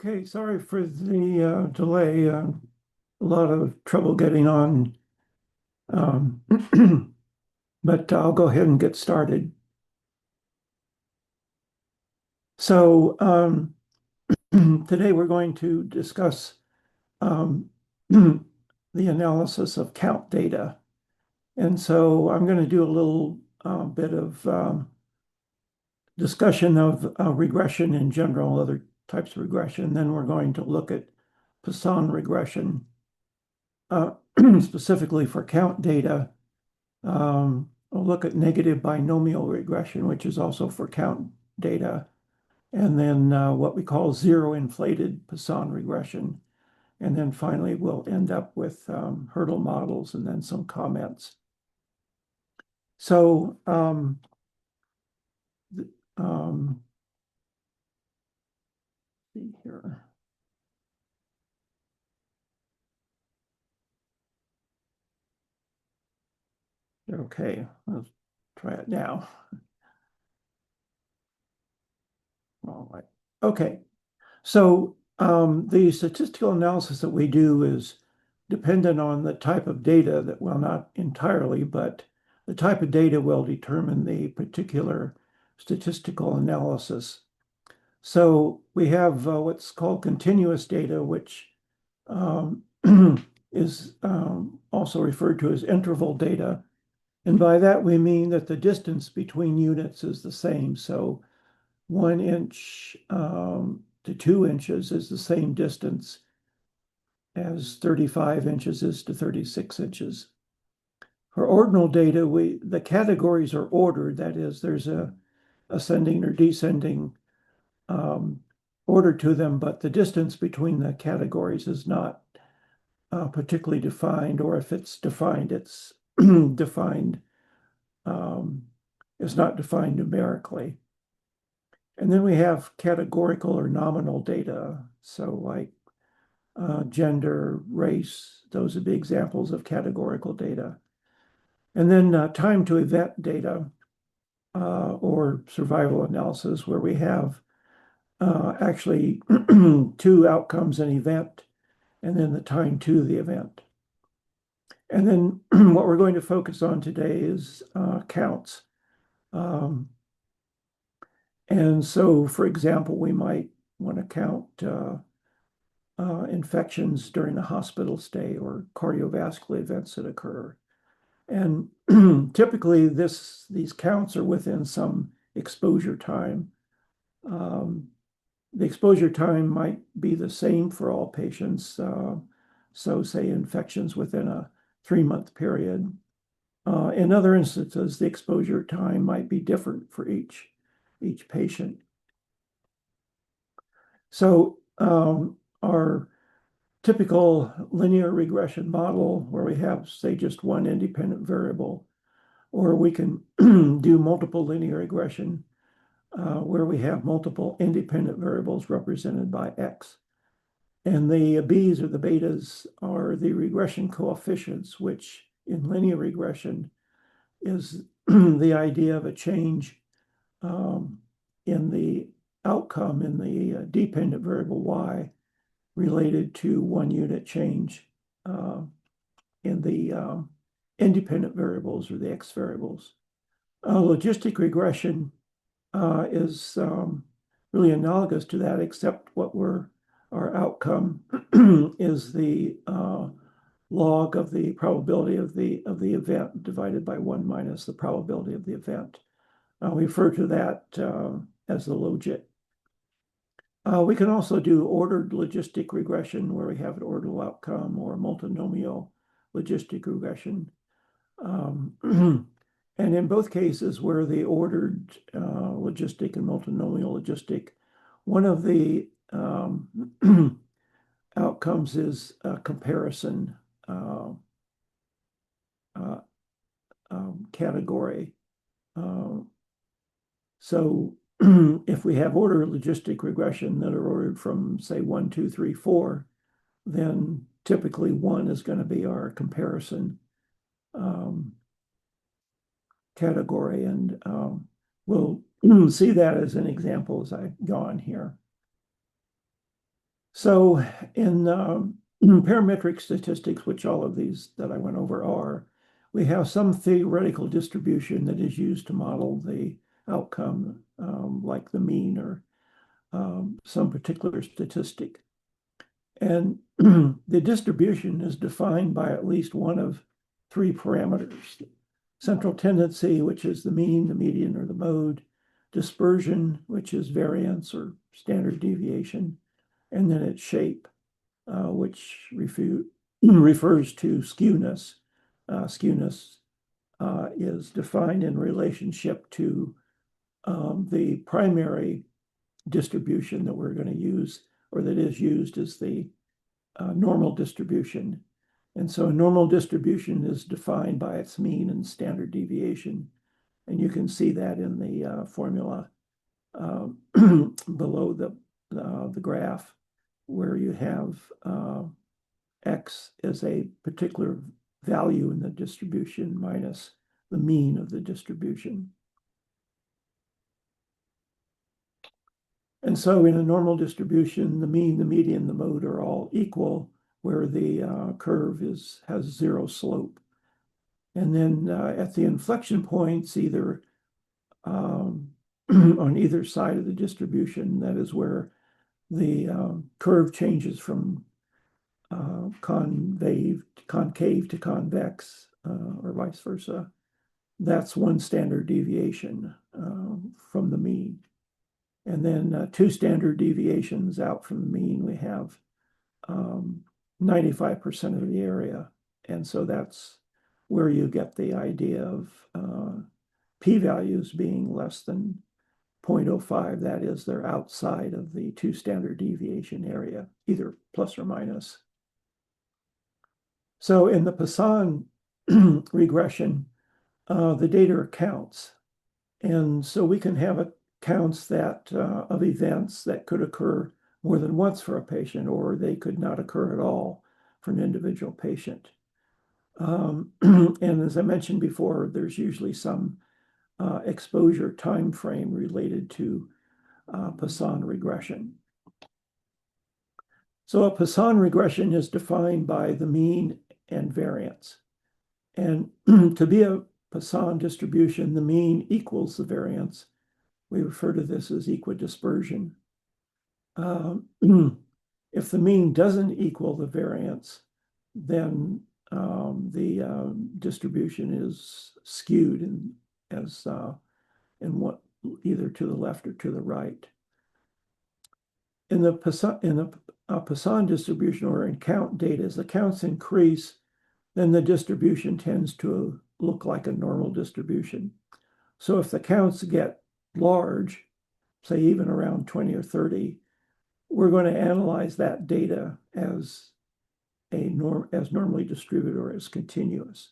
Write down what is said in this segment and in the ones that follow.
Okay, sorry for the delay. A lot of trouble getting on, um, but I'll go ahead and get started. So today we're going to discuss um, the analysis of count data. And so I'm going to do a little bit of discussion of regression in general, other types of regression. Then we're going to look at Poisson regression, specifically for count data. We'll look at negative binomial regression, which is also for count data, and then what we call zero-inflated Poisson regression. And then finally, we'll end up with hurdle models and then some comments. So see here. Okay, let's try it now. All right. Okay. So the statistical analysis that we do is dependent on the type of data that, well, not entirely, but the type of data will determine the particular statistical analysis. So we have what's called continuous data, which is also referred to as interval data. And by that, we mean that the distance between units is the same. So 1 inch to 2 inches is the same distance as 35 inches is to 36 inches. For ordinal data, the categories are ordered. That is, there's a ascending or descending order to them, but the distance between the categories is not particularly defined, or if it's defined, it's defined, it's not defined numerically. And then we have categorical or nominal data. So like gender, race, those would be examples of categorical data. And then time to event data or survival analysis, where we have actually two outcomes, an event, and then the time to the event. And then what we're going to focus on today is counts. And so, for example, we might want to count infections during a hospital stay or cardiovascular events that occur. And typically these counts are within some exposure time. The exposure time might be the same for all patients. So say infections within a 3-month period. In other instances, the exposure time might be different for each patient. So our typical linear regression model, where we have, say, just one independent variable, or we can do multiple linear regression, where we have multiple independent variables represented by X. And the B's or the betas are the regression coefficients, which in linear regression is the idea of a change in the outcome in the dependent variable Y related to 1 unit change in the independent variables or the X variables. Logistic regression is really analogous to that, except our outcome is the log of the probability of the event divided by 1 minus the probability of the event. We refer to that as the logit. We can also do ordered logistic regression, where we have an ordinal outcome, or multinomial logistic regression. And in both cases, where the ordered logistic and multinomial logistic, one of the outcomes is a comparison category. So if we have ordered logistic regression that are ordered from, say, 1, 2, 3, 4, then typically 1 is going to be our comparison category. And we'll see that as an example as I go on here. So in parametric statistics, which all of these that I went over are, we have some theoretical distribution that is used to model the outcome, like the mean or some particular statistic. And the distribution is defined by at least one of three parameters: central tendency, which is the mean, the median, or the mode; dispersion, which is variance or standard deviation; and then its shape, which refers to skewness. Skewness is defined in relationship to the primary distribution that we're going to use, or that is used, as the normal distribution. And so a normal distribution is defined by its mean and standard deviation. And you can see that in the formula below the graph, where you have x as a particular value in the distribution minus the mean of the distribution. And so in a normal distribution, the mean, the median, the mode are all equal, where the curve has zero slope. And then at the inflection points, either on either side of the distribution, that is where the curve changes from concave to convex, or vice versa. That's one standard deviation from the mean. And then two standard deviations out from the mean, we have 95% of the area. And so that's where you get the idea of p-values being less than 0.05. That is, they're outside of the two standard deviation area, either plus or minus. So in the Poisson regression, the data are counts. And so we can have counts that of events that could occur more than once for a patient, or they could not occur at all for an individual patient. And as I mentioned before, there's usually some exposure time frame related to Poisson regression. So a Poisson regression is defined by the mean and variance. And to be a Poisson distribution, the mean equals the variance. We refer to this as equidispersion. If the mean doesn't equal the variance, then the distribution is skewed in either to the left or to the right. In the Poisson distribution, or in count data, as the counts increase, then the distribution tends to look like a normal distribution. So if the counts get large, say even around 20 or 30, we're going to analyze that data as normally distributed or as continuous.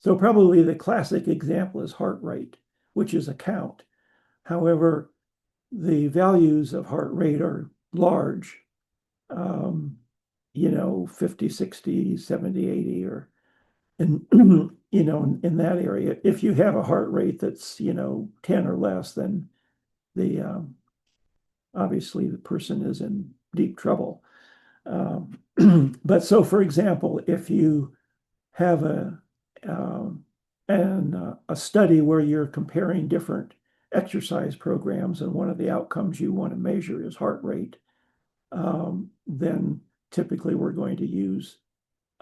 So probably the classic example is heart rate, which is a count. However, the values of heart rate are large, 50, 60, 70, 80, or in that area. If you have a heart rate that's 10 or less, then obviously the person is in deep trouble. But so, for example, if you have a study where you're comparing different exercise programs, and one of the outcomes you want to measure is heart rate, then typically we're going to use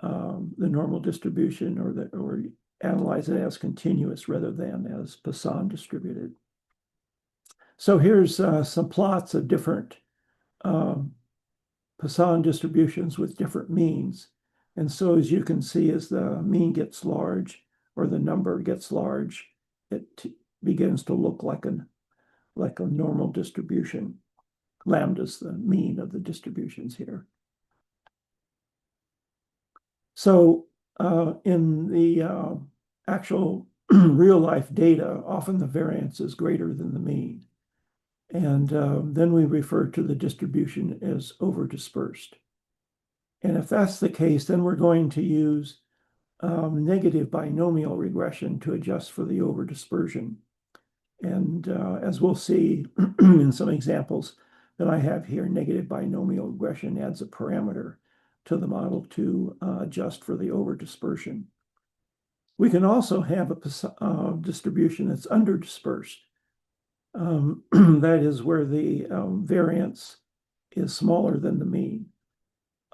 the normal distribution, or analyze it as continuous rather than as Poisson distributed. So here's some plots of different Poisson distributions with different means. And so as you can see, as the mean gets large, or the number gets large, it begins to look like a normal distribution. Lambda is the mean of the distributions here. So in the actual real life data, often the variance is greater than the mean. And then we refer to the distribution as over-dispersed. And if that's the case, then we're going to use negative binomial regression to adjust for the over-dispersion. And as we'll see in some examples, that I have here, negative binomial regression, adds a parameter to the model to adjust for the overdispersion. We can also have a distribution that's underdispersed. That is where the variance is smaller than the mean.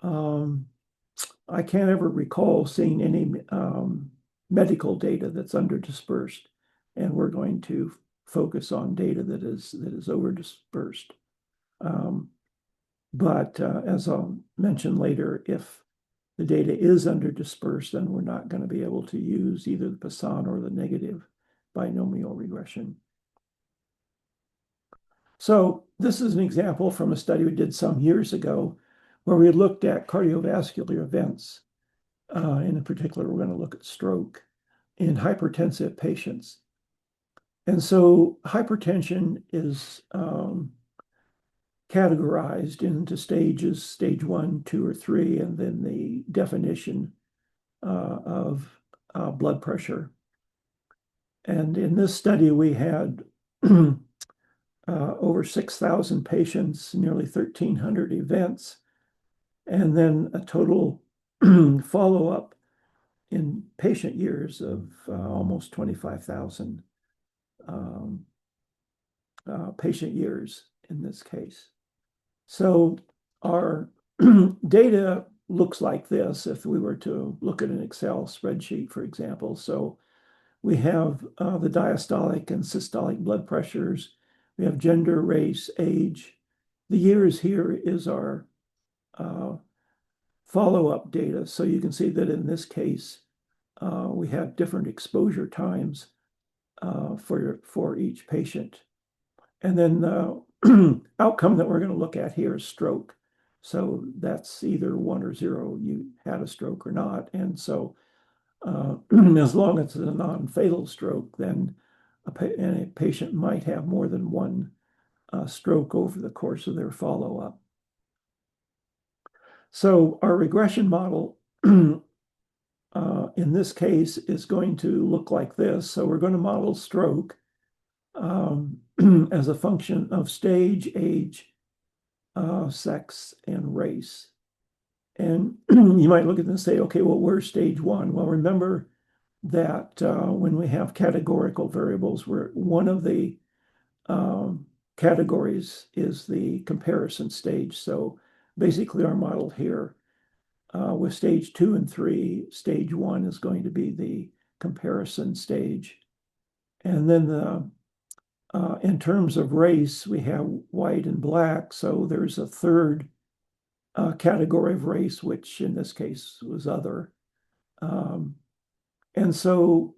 I can't ever recall seeing any medical data that's underdispersed, and we're going to focus on data that is overdispersed. But as I'll mention later, if the data is underdispersed, then we're not going to be able to use either the Poisson or the negative binomial regression. So this is an example from a study we did some years ago where we looked at cardiovascular events. In particular, we're going to look at stroke in hypertensive patients. And so hypertension is categorized into stages, stage 1, 2, or 3, and then the definition of blood pressure. And in this study, we had over 6,000 patients, nearly 1,300 events, and then a total follow-up in patient years of almost 25,000 patient years in this case. So our data looks like this if we were to look at an Excel spreadsheet, for example. So we have the diastolic and systolic blood pressures. We have gender, race, age. The years here is our follow-up data. So you can see that in this case, we have different exposure times for each patient. And then the outcome that we're going to look at here is stroke. So that's either 1 or 0, you had a stroke or not. And so as long as it's a non-fatal stroke, then a patient might have more than one stroke over the course of their follow-up. So our regression model in this case is going to look like this. So we're going to model stroke as a function of stage, age, sex, and race. And you might look at this and say, okay, well, where's stage 1? Well, remember that when we have categorical variables, where one of the categories is the comparison stage. So basically our model here with stage 2 and 3, stage 1 is going to be the comparison stage. And then in terms of race, we have white and black. So there's a third category of race, which in this case was other. And so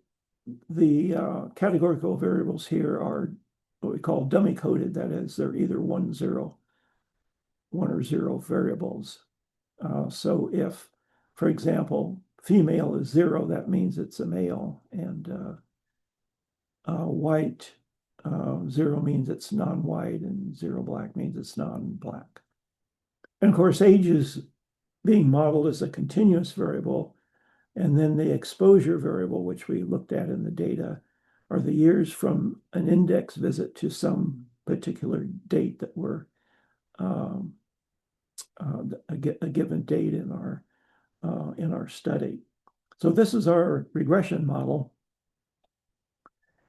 the categorical variables here are what we call dummy coded. That is, they're either 1 or 0 variables. So if, for example, female is 0, that means it's a male, and white, 0 means it's non-white, and 0 black means it's non-black. And of course, age is being modeled as a continuous variable, and then the exposure variable, which we looked at in the data, are the years from an index visit to some particular date that we're a given date in our study. So this is our regression model.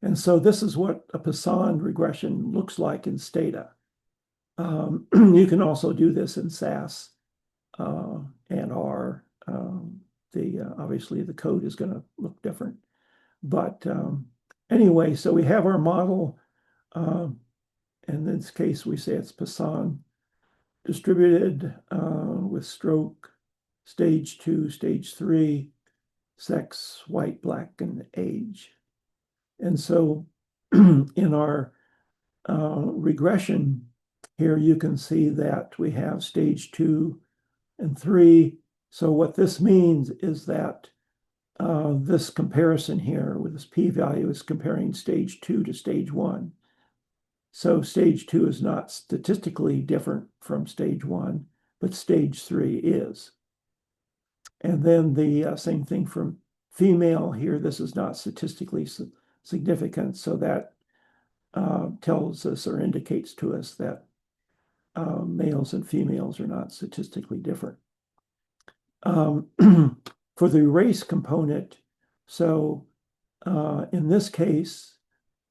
And so this is what a Poisson regression looks like in Stata. You can also do this in SAS and R. Obviously the code is going to look different. But anyway, so we have our model. In this case, we say it's Poisson distributed with stroke, stage 2, stage 3, sex, white, black, and age. And so in our regression here, you can see that we have stage 2 and 3. So what this means is that this comparison here with this p-value is comparing stage 2 to stage 1. So stage 2 is not statistically different from stage 1, but stage 3 is. And then the same thing from female here. This is not statistically significant. So that tells us or indicates to us that males and females are not statistically different. For the race component, so in this case,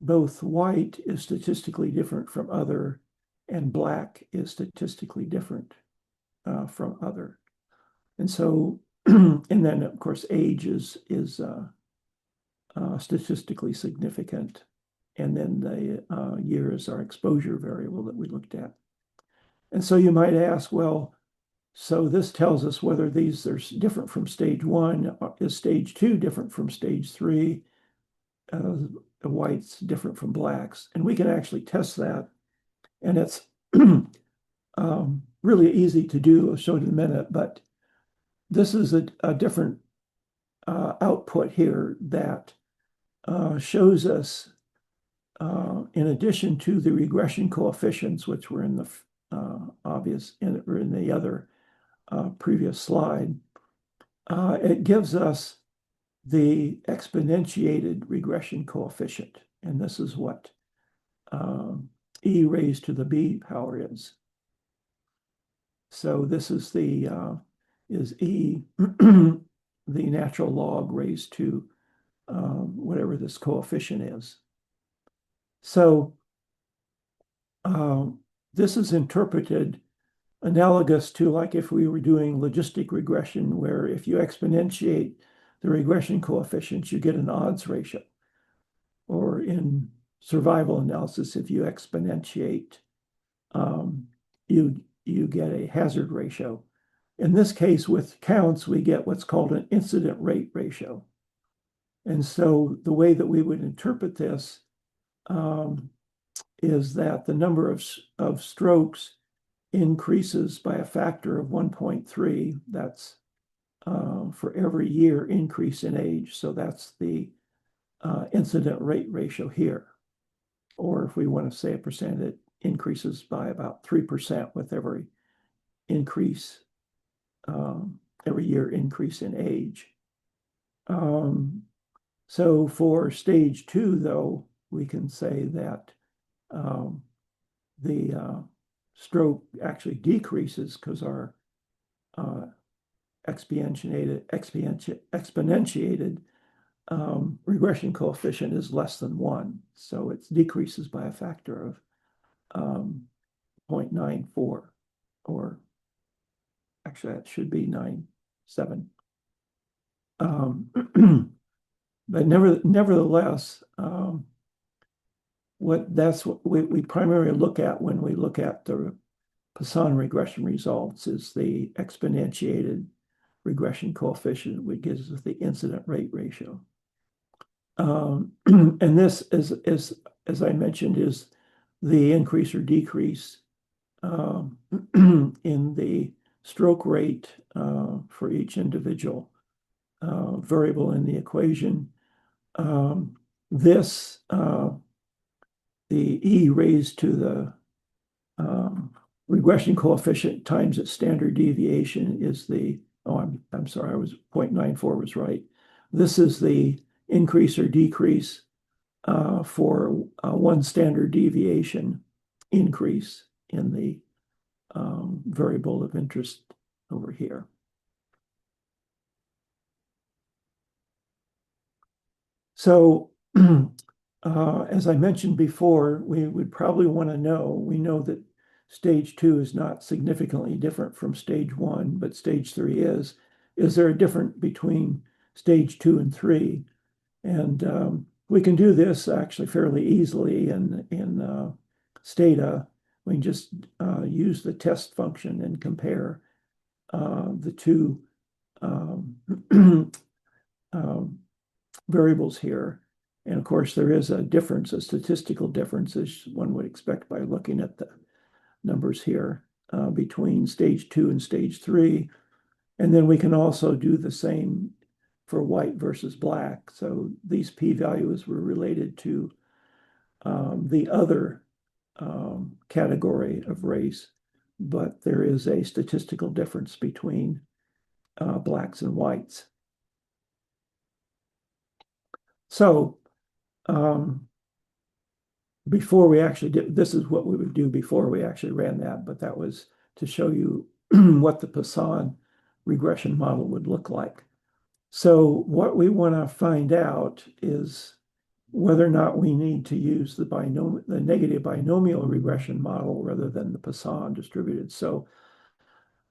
both white is statistically different from other, and black is statistically different from other. And so, and then of course, age is statistically significant. And then the year is our exposure variable that we looked at. And so you might ask, well, so this tells us whether these are different from stage 1. Is stage 2 different from stage 3? Whites different from blacks. And we can actually test that. And it's really easy to do. I'll show it in a minute. But this is a different output here that shows us, in addition to the regression coefficients, which were in the in the other previous slide, it gives us the exponentiated regression coefficient, and this is what e raised to the b power is. So this is the is e the natural log raised to whatever this coefficient is. So this is interpreted analogous to like if we were doing logistic regression, where if you exponentiate the regression coefficients, you get an odds ratio. Or in survival analysis, if you exponentiate, you get a hazard ratio. In this case, with counts, we get what's called an incident rate ratio. And so the way that we would interpret this is that the number of strokes increases by a factor of 1.3. That's for every year increase in age. So that's the incident rate ratio here. Or if we want to say a percent, it increases by about 3% with every increase, every year increase in age. So for stage 2, though, we can say that the stroke actually decreases because our exponentiated regression coefficient is less than 1. So it decreases by a factor of 0.94, or actually that should be 9.7. But nevertheless, that's what we primarily look at when we look at the Poisson regression results, is the exponentiated regression coefficient, which gives us the incident rate ratio. And this is, as I mentioned, is the increase or decrease in the stroke rate for each individual variable in the equation. The e raised to the regression coefficient times its standard deviation is the, I'm sorry, 0.94 was right. This is the increase or decrease for one standard deviation increase in the variable of interest over here. So as I mentioned before, we would probably want to know, we know that stage 2 is not significantly different from stage 1, but stage 3 is. Is there a difference between stage 2 and 3? And we can do this actually fairly easily in Stata. We can just use the test function and compare the two variables here. And of course, there is a difference, a statistical difference, as one would expect by looking at the numbers here between stage 2 and stage 3. And then we can also do the same for white versus black. So these p-values were related to the other category of race, but there is a statistical difference between blacks and whites. So before we actually did, this is what we would do before we actually ran that, but that was to show you what the Poisson regression model would look like. So what we want to find out is whether or not we need to use the negative binomial regression model rather than the Poisson distributed. So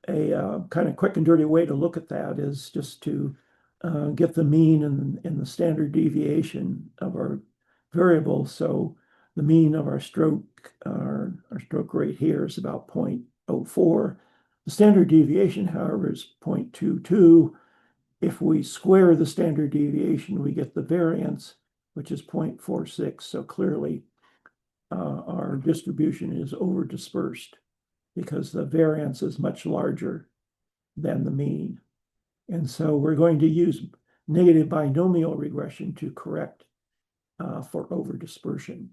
a kind of quick and dirty way to look at that is just to get the mean and the standard deviation of our variable. So the mean of our stroke rate here is about 0.04. The standard deviation, however, is 0.22. If we square the standard deviation, we get the variance, which is 0.46. So clearly, our distribution is over dispersed because the variance is much larger than the mean. And so we're going to use negative binomial regression to correct for over dispersion.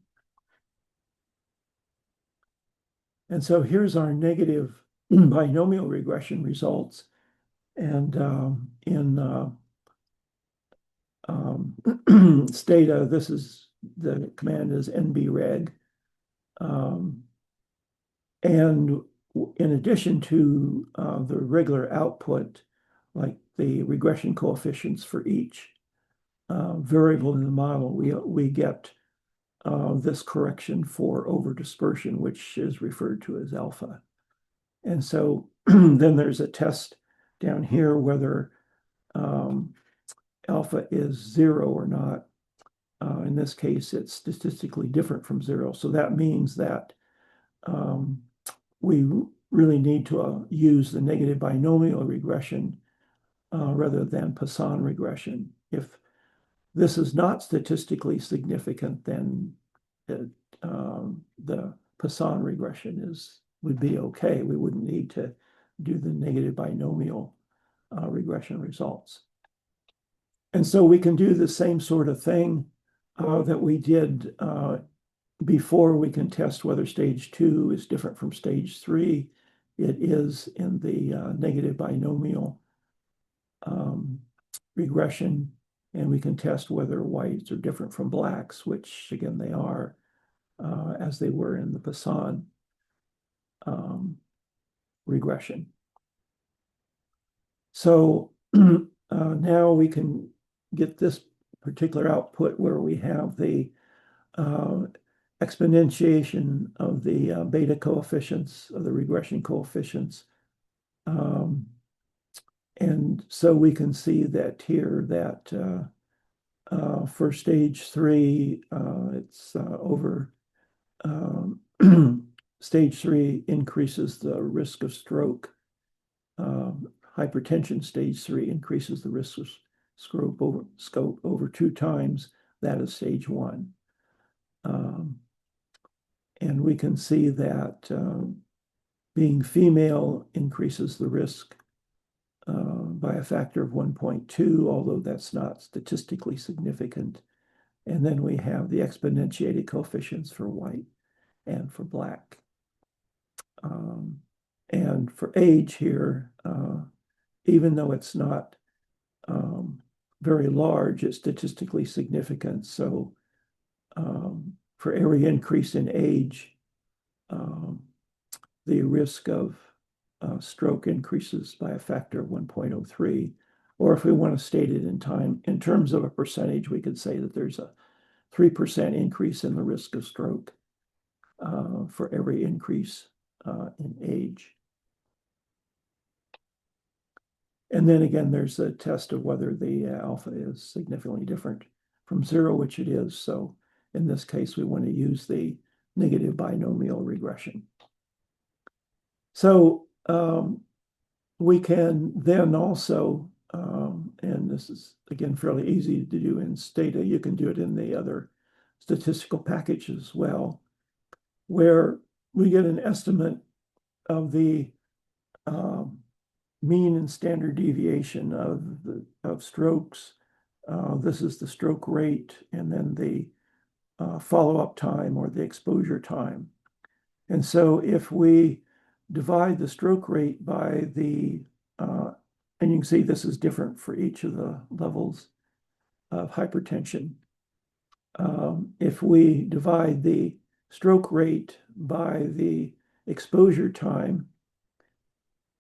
And so here's our negative binomial regression results. And in Stata, this is the command is nbreg. And in addition to the regular output, like the regression coefficients for each variable in the model, we get this correction for over dispersion, which is referred to as alpha. And so then there's a test down here whether alpha is 0 or not. In this case, it's statistically different from 0. So that means that we really need to use the negative binomial regression rather than Poisson regression. If this is not statistically significant, then the Poisson regression would be okay. We wouldn't need to do the negative binomial regression results. And so we can do the same sort of thing that we did before. We can test whether stage 2 is different from stage 3. It is in the negative binomial regression, and we can test whether whites are different from blacks, which again they are, as they were in the Poisson regression. So now we can get this particular output where we have the exponentiation of the beta coefficients, of the regression coefficients. And so we can see that here that for stage 3, it's over stage 3 increases the risk of stroke. Hypertension stage 3 increases the risk of stroke over 2 times that of stage 1. And we can see that being female increases the risk by a factor of 1.2, although that's not statistically significant. And then we have the exponentiated coefficients for white and for black. And for age here, even though it's not very large, it's statistically significant. So for every increase in age, the risk of stroke increases by a factor of 1.03. Or if we want to state it in terms of a percentage, we could say that there's a 3% increase in the risk of stroke for every increase in age. And then again, there's a test of whether the alpha is significantly different from 0, which it is. So in this case, we want to use the negative binomial regression. So we can then also, and this is again fairly easy to do in Stata, you can do it in the other statistical package as well, where we get an estimate of the mean and standard deviation of strokes. This is the stroke rate, and then the follow-up time or the exposure time. And so if we divide the stroke rate by the, and you can see this is different for each of the levels of hypertension. If we divide the stroke rate by the exposure time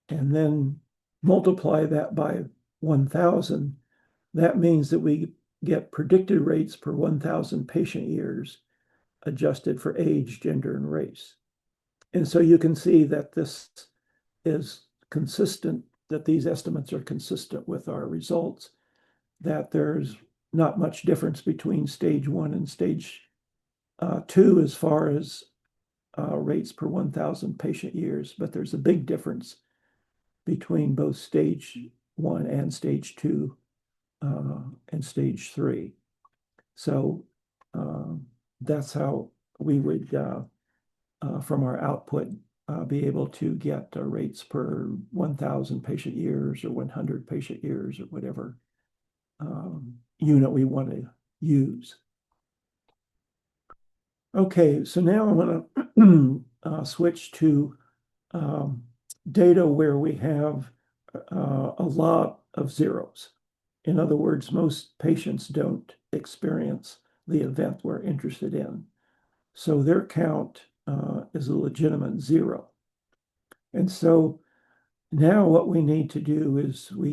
and then multiply that by 1,000, that means that we get predicted rates per 1,000 patient years adjusted for age, gender, and race. And so you can see that this is consistent, that these estimates are consistent with our results, that there's not much difference between stage 1 and stage 2 as far as rates per 1,000 patient years, but there's a big difference between both stage 1 and stage 2 and stage 3. So that's how we would, from our output, be able to get rates per 1,000 patient years or 100 patient years or whatever unit we want to use. Okay, so now I want to switch to data where we have a lot of zeros. In other words, most patients don't experience the event we're interested in. So their count is a legitimate zero. And so now what we need to do is we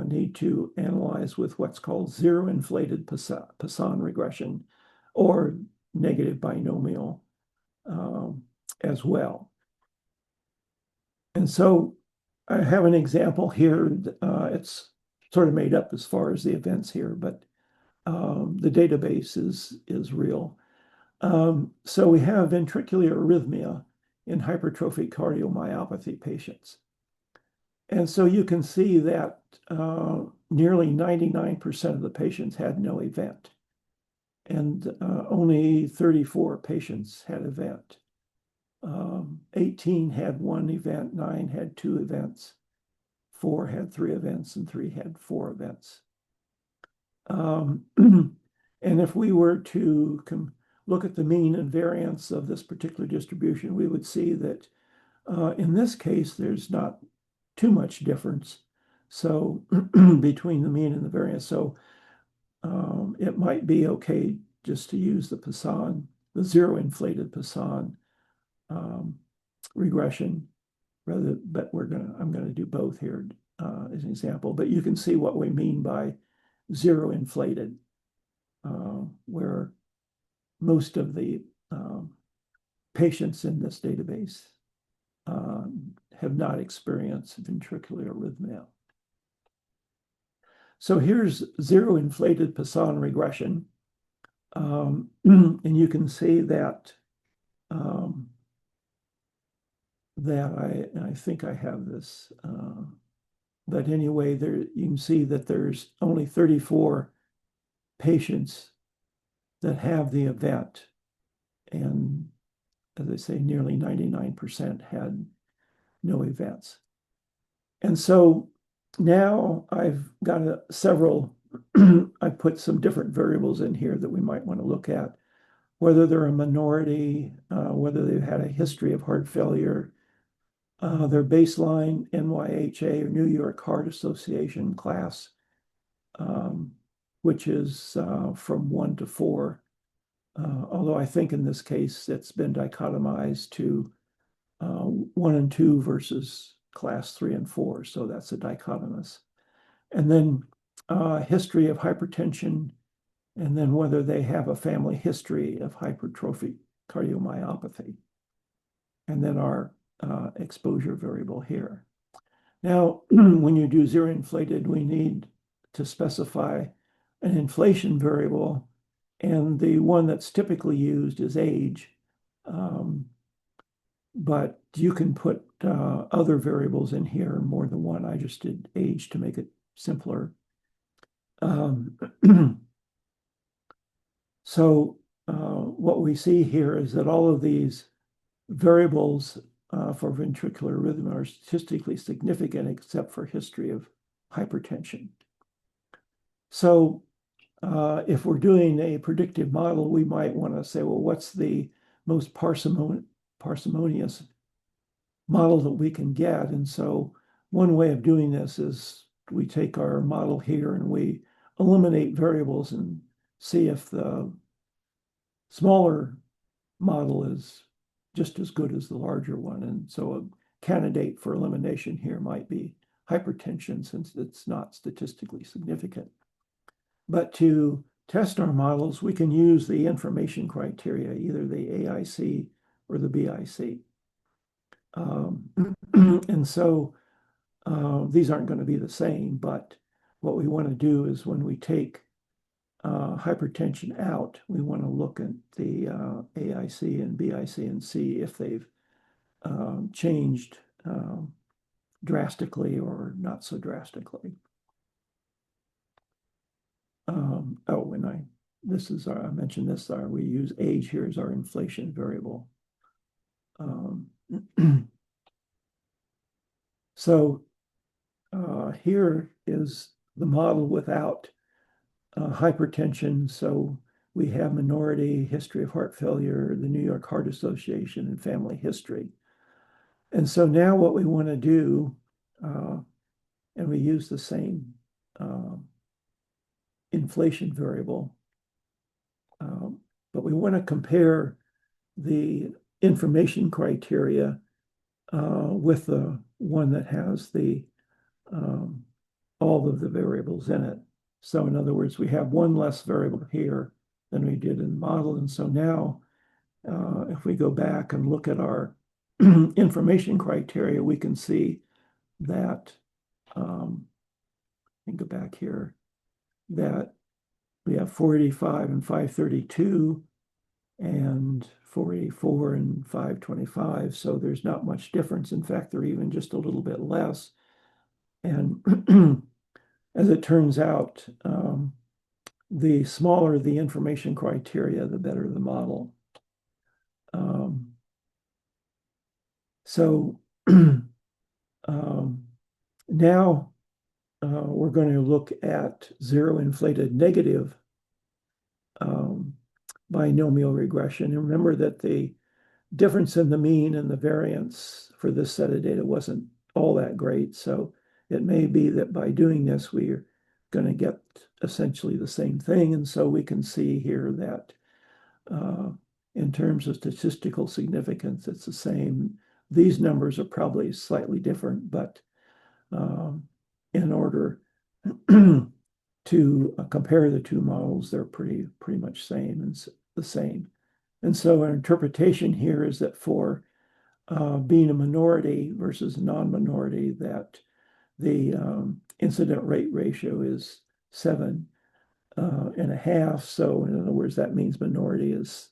need to analyze with what's called zero-inflated Poisson regression or negative binomial as well. And so I have an example here. It's sort of made up as far as the events here, but the database is real. So we have ventricular arrhythmia in hypertrophic cardiomyopathy patients. And so you can see that nearly 99% of the patients had no event, and only 34 patients had event. 18 had 1 event, 9 had 2 events, 4 had 3 events, and 3 had 4 events. And if we were to look at the mean and variance of this particular distribution, we would see that in this case, there's not too much difference so between the mean and the variance. So it might be okay just to use the Poisson, the zero-inflated Poisson regression, but I'm going to do both here as an example. But you can see what we mean by zero-inflated, where most of the patients in this database have not experienced ventricular arrhythmia. So here's zero-inflated Poisson regression. And you can see that I think I have this, but anyway, you can see that there's only 34 patients that have the event, and as I say, nearly 99% had no events. And so now I've got several, I put some different variables in here that we might want to look at, whether they're a minority, whether they've had a history of heart failure, their baseline NYHA or New York Heart Association class, which is from 1 to 4. Although I think in this case it's been dichotomized to 1 and 2 versus class 3 and 4, so that's a dichotomous. And then history of hypertension, and then whether they have a family history of hypertrophic cardiomyopathy, and then our exposure variable here. Now, when you do zero-inflated, we need to specify an inflation variable, and the one that's typically used is age. But you can put other variables in here, more than one. I just did age to make it simpler. So what we see here is that all of these variables for ventricular arrhythmia are statistically significant except for history of hypertension. So if we're doing a predictive model, we might want to say, well, what's the most parsimonious model that we can get? And so one way of doing this is we take our model here and we eliminate variables and see if the smaller model is just as good as the larger one. And so a candidate for elimination here might be hypertension, since it's not statistically significant. But to test our models, we can use the information criteria, either the AIC or the BIC. And so these aren't going to be the same, but what we want to do is when we take hypertension out, we want to look at the AIC and BIC and see if they've changed drastically or not so drastically. I mentioned this, we use age here as our inflation variable. So here is the model without hypertension. So we have minority, history of heart failure, the New York Heart Association, and family history. And so now what we want to do, and we use the same inflation variable, but we want to compare the information criteria with the one that has the all of the variables in it. So in other words, we have one less variable here than we did in the model. And so now, if we go back and look at our information criteria, we can see that, and go back here, that we have 485 and 532 and 484 and 525. So there's not much difference. In fact, they're even just a little bit less. And as it turns out, the smaller the information criteria, the better the model. So now we're going to look at zero-inflated negative binomial regression. And remember that the difference in the mean and the variance for this set of data wasn't all that great. So it may be that by doing this, we're going to get essentially the same thing. And so we can see here that in terms of statistical significance, it's the same. These numbers are probably slightly different, but in order to compare the two models, they're pretty much the same. And so our interpretation here is that for being a minority versus non-minority, that the incident rate ratio is 7.5. So in other words, that means minority is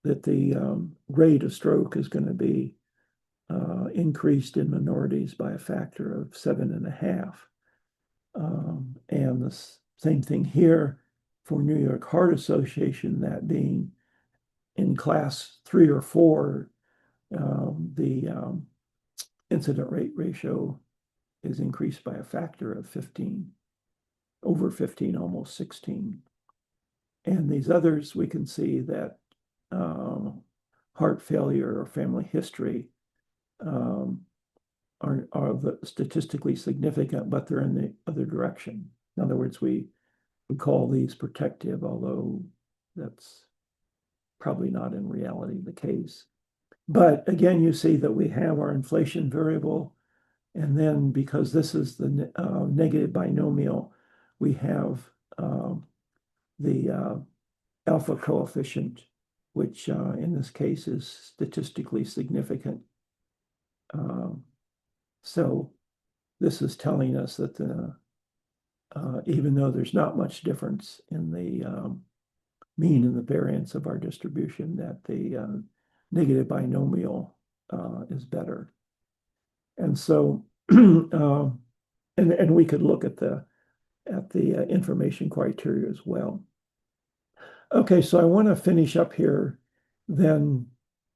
that the rate of stroke is going to be increased in minorities by a factor of 7.5. And the same thing here for New York Heart Association, that being in class 3 or 4, the incident rate ratio is increased by a factor of 15, over 15, almost 16. And these others, we can see that heart failure or family history are statistically significant, but they're in the other direction. In other words, we call these protective, although that's probably not in reality the case. But again, you see that we have our inflation variable, and then because this is the negative binomial, we have the alpha coefficient, which in this case is statistically significant. So this is telling us that even though there's not much difference in the mean and the variance of our distribution, that the negative binomial is better. And so, and we could look at the information criteria as well. Okay, so I want to finish up here then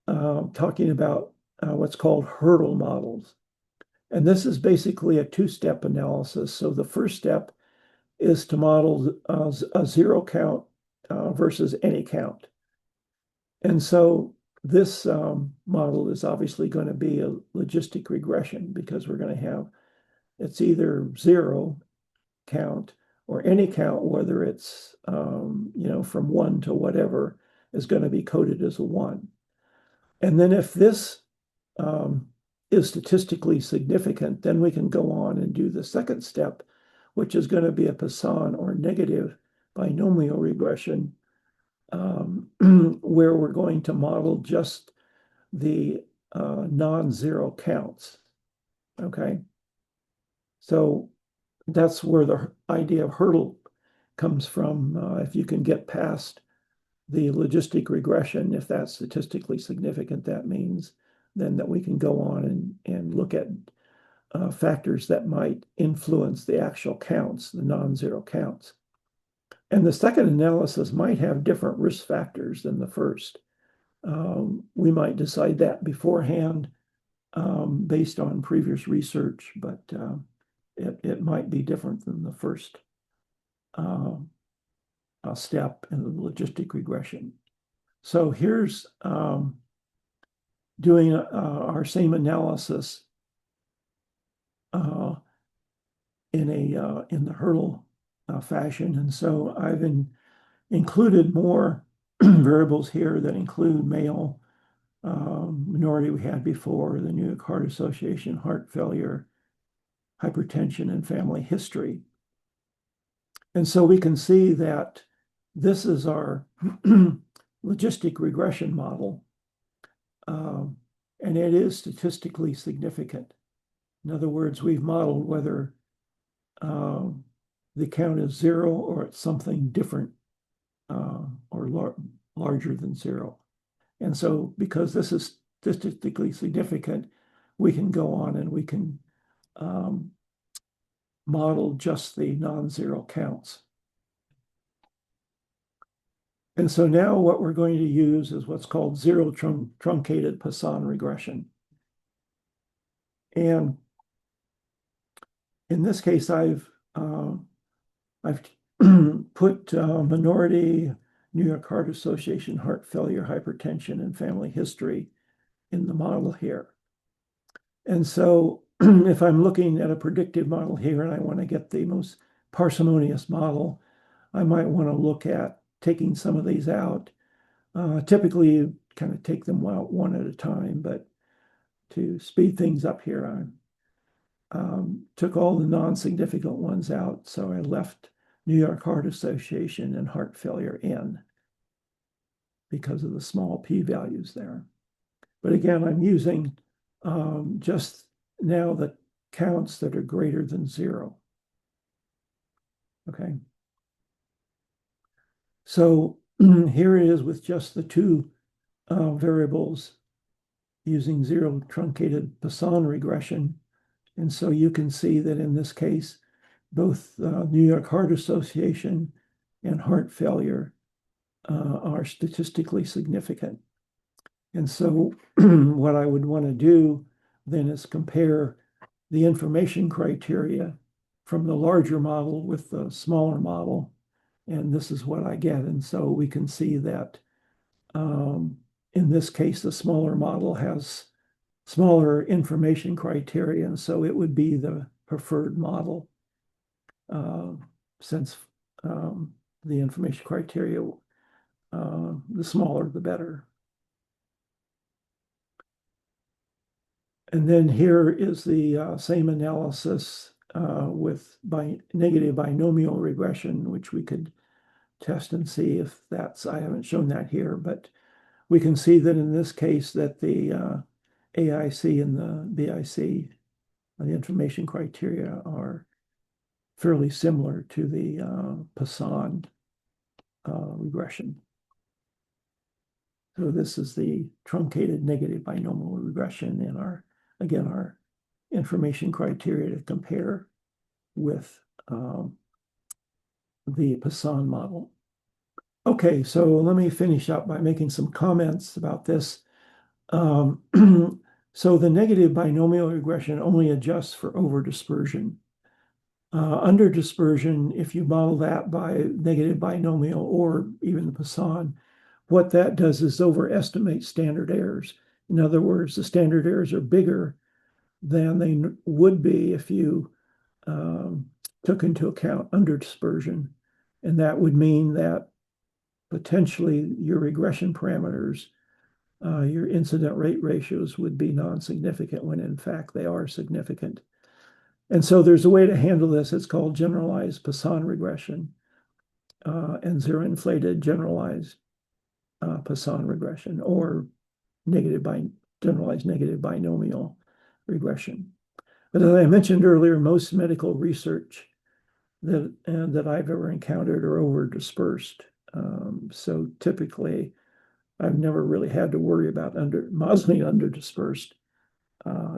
talking about what's called hurdle models. And this is basically a two-step analysis. So the first step is to model a zero count versus any count. And so this model is obviously going to be a logistic regression, because we're going to have, it's either zero count or any count, whether it's from 1 to whatever. is going to be coded as a 1. And then if this is statistically significant, then we can go on and do the second step, which is going to be a Poisson or negative binomial regression, where we're going to model just the non-zero counts. Okay, so that's where the idea of hurdle comes from. If you can get past the logistic regression, if that's statistically significant, that means then that we can go on and look at factors that might influence the actual counts, the non-zero counts. And the second analysis might have different risk factors than the first. We might decide that beforehand based on previous research, but it might be different than the first step in the logistic regression. So here's doing our same analysis in the hurdle fashion, and so I've included more variables here that include male, minority we had before, the New York Heart Association, heart failure, hypertension, and family history. And so we can see that this is our logistic regression model, and it is statistically significant. In other words, we've modeled whether the count is 0 or it's something different or larger than 0. And so because this is statistically significant, we can go on and we can model just the non-zero counts. And so now what we're going to use is what's called zero-truncated Poisson regression. And in this case, I've put minority, New York Heart Association, heart failure, hypertension, and family history in the model here. And so if I'm looking at a predictive model here and I want to get the most parsimonious model, I might want to look at taking some of these out. Typically, you kind of take them out one at a time, but to speed things up here, I took all the non-significant ones out, so I left New York Heart Association and heart failure in because of the small p-values there. But again, I'm using just now the counts that are greater than 0. Okay. So here it is with just the two variables using zero-truncated Poisson regression. And so you can see that in this case, both New York Heart Association and heart failure are statistically significant. And so what I would want to do then is compare the information criteria from the larger model with the smaller model. And this is what I get. And so we can see that in this case, the smaller model has smaller information criteria. And so it would be the preferred model since the information criteria, the smaller, the better. And then here is the same analysis with negative binomial regression, which we could test and see if that's, I haven't shown that here, but we can see that in this case that the AIC and the BIC, the information criteria, are fairly similar to the Poisson regression. So this is the truncated negative binomial regression and again, our information criteria to compare with the Poisson model. Okay, so let me finish up by making some comments about this. So the negative binomial regression only adjusts for overdispersion. Underdispersion, if you model that by negative binomial or even the Poisson, what that does is overestimate standard errors. In other words, the standard errors are bigger than they would be if you took into account underdispersion. And that would mean that potentially your regression parameters, your incident rate ratios would be non-significant when in fact they are significant. And so there's a way to handle this. It's called generalized Poisson regression and zero-inflated generalized Poisson regression, or generalized negative binomial regression. But as I mentioned earlier, most medical research that I've ever encountered are over dispersed. So typically, I've never really had to worry about modeling under dispersed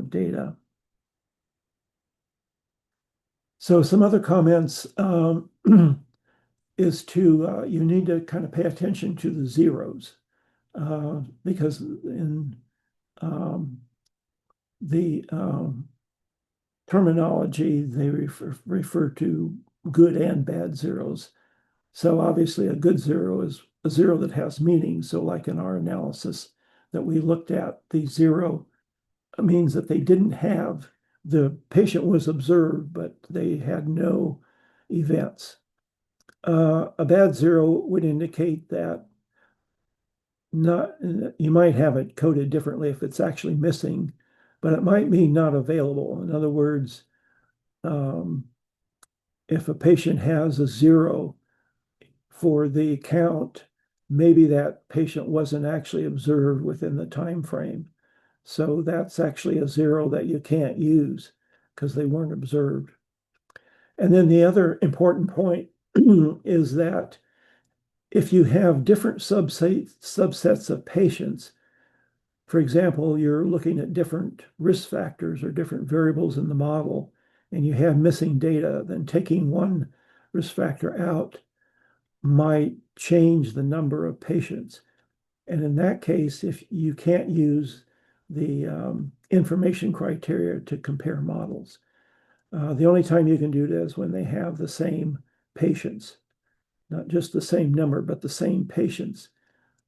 data. So some other comments is you need to kind of pay attention to the zeros because in the terminology, they refer to good and bad zeros. So obviously a good zero is a zero that has meaning. So like in our analysis that we looked at, the zero means that the patient was observed, but they had no events. A bad zero would indicate that you might have it coded differently if it's actually missing, but it might mean not available. In other words, if a patient has a zero for the count, maybe that patient wasn't actually observed within the time frame. So that's actually a zero that you can't use because they weren't observed. And then the other important point is that if you have different subsets of patients, for example, you're looking at different risk factors or different variables in the model, and you have missing data, then taking one risk factor out might change the number of patients. And in that case, if you can't use the information criteria to compare models, the only time you can do it is when they have the same patients, not just the same number, but the same patients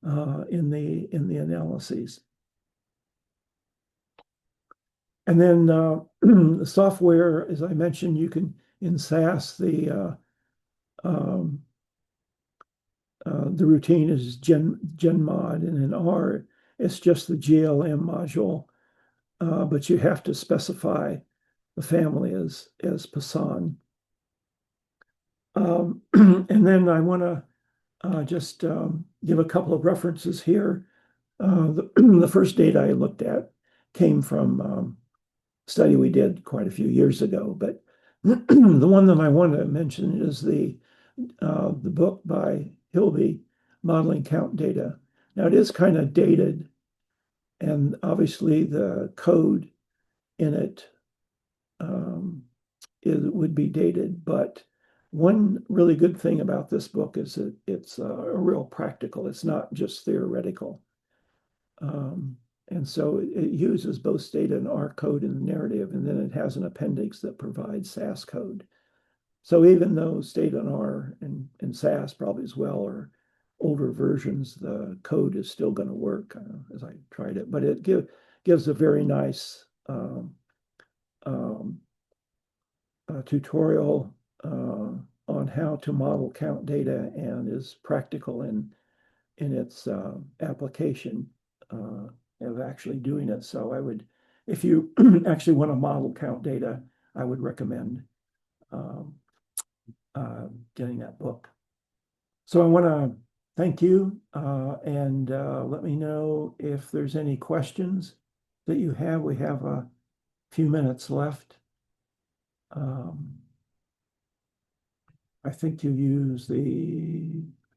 in the analyses. And then the software, as I mentioned, you can in SAS the routine is GenMod, and in R it's just the GLM module, but you have to specify the family as Poisson. And then I want to just give a couple of references here. The first data I looked at came from a study we did quite a few years ago, but the one that I want to mention is the book by Hilby, Modeling Count Data. Now it is kind of dated, and obviously the code in it would be dated, but one really good thing about this book is that it's a real practical. It's not just theoretical. And so it uses both Stata and R code in the narrative, and then it has an appendix that provides SAS code. So even though Stata and R and SAS probably as well are older versions, the code is still going to work as I tried it. But it gives a very nice tutorial on how to model count data, and is practical in its application of actually doing it. So I would, if you actually want to model count data, I would recommend getting that book. So I want to thank you and let me know if there's any questions that you have. We have a few minutes left. I think you use I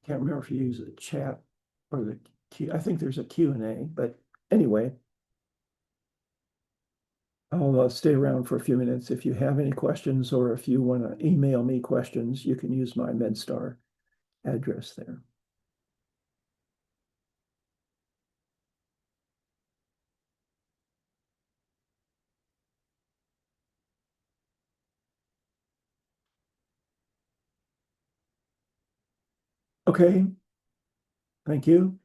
can't remember if you use the chat or the Q. I think there's a Q&A, but anyway, I'll stay around for a few minutes. If you have any questions, or if you want to email me questions, you can use my MedStar address there. Okay, thank you.